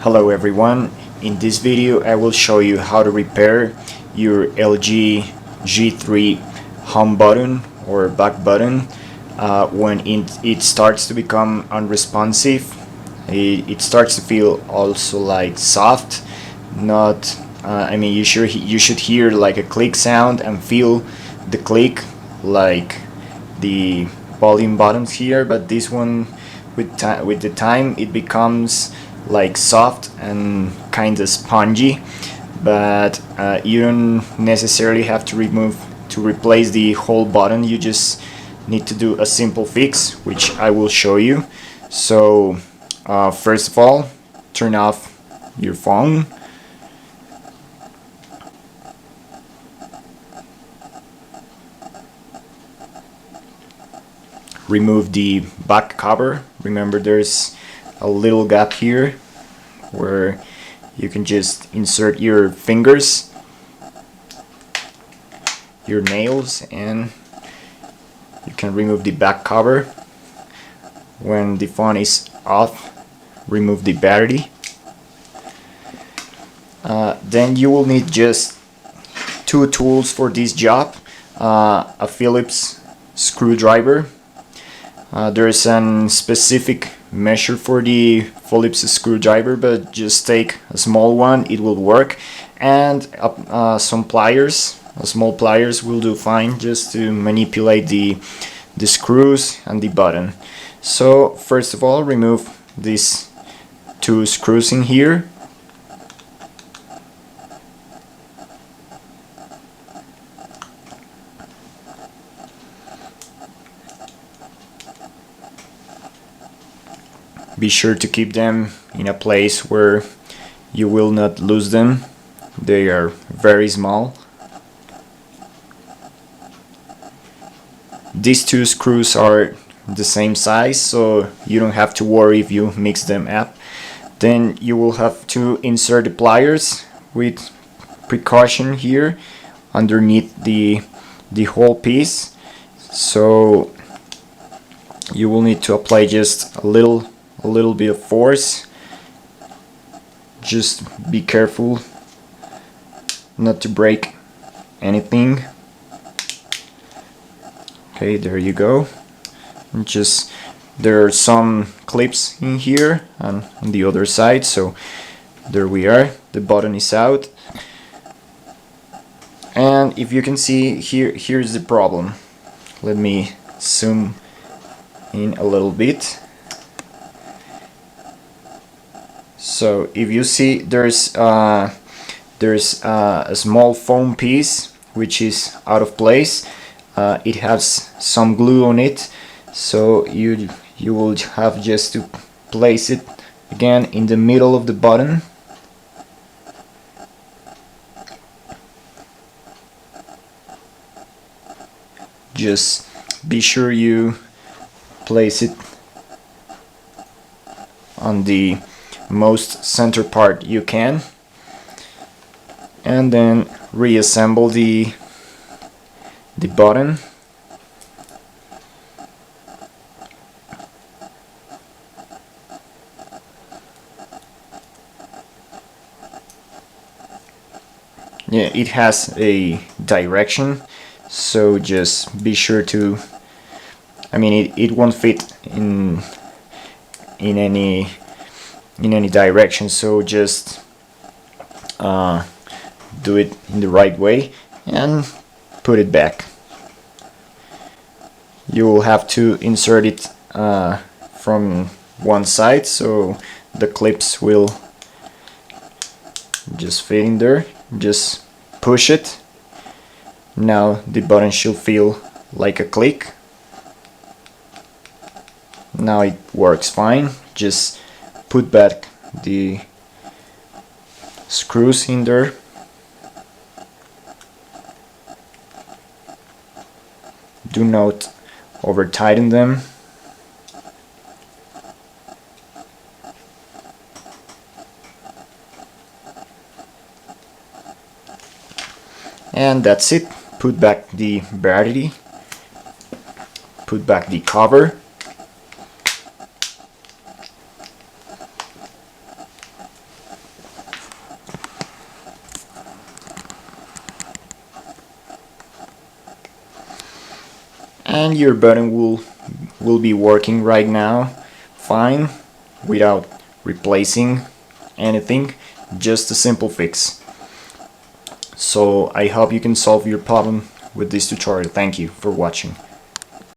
Hello everyone, in this video I will show you how to repair your LG G3 home button or back button when it starts to become unresponsive. It starts to feel also like soft, not you should hear like a click sound and feel the click like the volume buttons here, but this one with the time it becomes like soft and kind of spongy, but you don't necessarily have to replace the whole button. You just need to do a simple fix, which I will show you. So first of all, turn off your phone. Remove the back cover. Remember, there's a little gap here where you can just insert your fingers, your nails, and you can remove the back cover. When the phone is off, remove the battery. Then you will need just two tools for this job. A Phillips screwdriver. There is a specific measure for the Phillips screwdriver, but just take a small one, it will work. And some pliers, small pliers will do fine, just to manipulate the screws and the button. So first of all, remove these two screws in here. Be sure to keep them in a place where you will not lose them. They are very small. These two screws are the same size, so you don't have to worry if you mix them up. Then you will have to insert the pliers with precaution here underneath the whole piece. So you will need to apply just a little bit of force. Just be careful not to break anything. Okay, there you go. And just there are some clips in here and on the other side, so there we are. The button is out, and if you can see here's the problem. Let me zoom in a little bit. So if you see, there's a small foam piece which is out of place. It has some glue on it, so you will have just to place it again in the middle of the button. Just be sure you place it on the most center part you can, and then reassemble the button. Yeah, it has a direction, so just be sure to, it won't fit in any direction, so just do it in the right way and put it back. You will have to insert it from one side, so the clips will just fit in there. Just push it. Now the button should feel like a click. Now it works fine. Just put back the screws in there. Do not over tighten them. And that's it. Put back the battery. Put back the cover. and your button will be working right now fine without replacing anything. Just a simple fix. So I hope you can solve your problem with this tutorial. Thank you for watching.